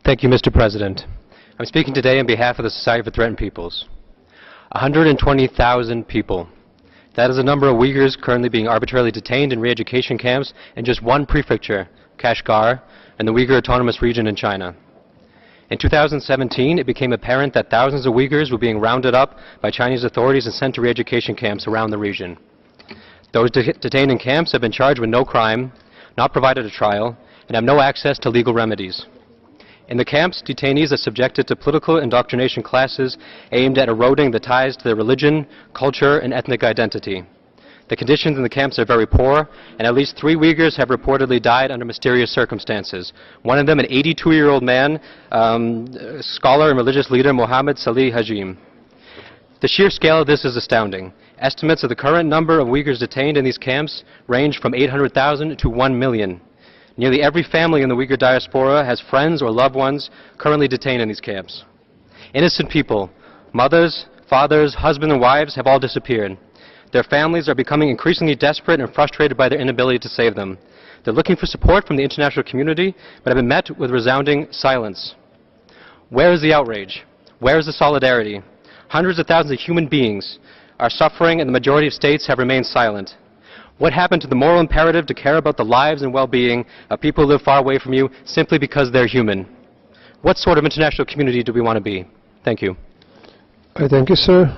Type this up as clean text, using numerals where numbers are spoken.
Thank you, Mr. President. I'm speaking today on behalf of the Society for Threatened Peoples. 120,000 people. That is the number of Uyghurs currently being arbitrarily detained in re-education camps in just one prefecture, Kashgar, in the Uyghur Autonomous Region in China. In 2017, it became apparent that thousands of Uyghurs were being rounded up by Chinese authorities and sent to re-education camps around the region. Those detained in camps have been charged with no crime, not provided a trial, and have no access to legal remedies. In the camps, detainees are subjected to political indoctrination classes aimed at eroding the ties to their religion, culture, and ethnic identity. The conditions in the camps are very poor, and at least 3 Uyghurs have reportedly died under mysterious circumstances. One of them, an 82-year-old man, scholar and religious leader, Mohammad Salih Hajim. The sheer scale of this is astounding. Estimates of the current number of Uyghurs detained in these camps range from 800,000 to 1 million. Nearly every family in the Uyghur diaspora has friends or loved ones currently detained in these camps. Innocent people, mothers, fathers, husbands, and wives have all disappeared. Their families are becoming increasingly desperate and frustrated by their inability to save them. They're looking for support from the international community, but have been met with resounding silence. Where is the outrage? Where is the solidarity? Hundreds of thousands of human beings are suffering, and the majority of states have remained silent. What happened to the moral imperative to care about the lives and well-being of people who live far away from you simply because they're human? What sort of international community do we want to be? Thank you. I thank you, sir.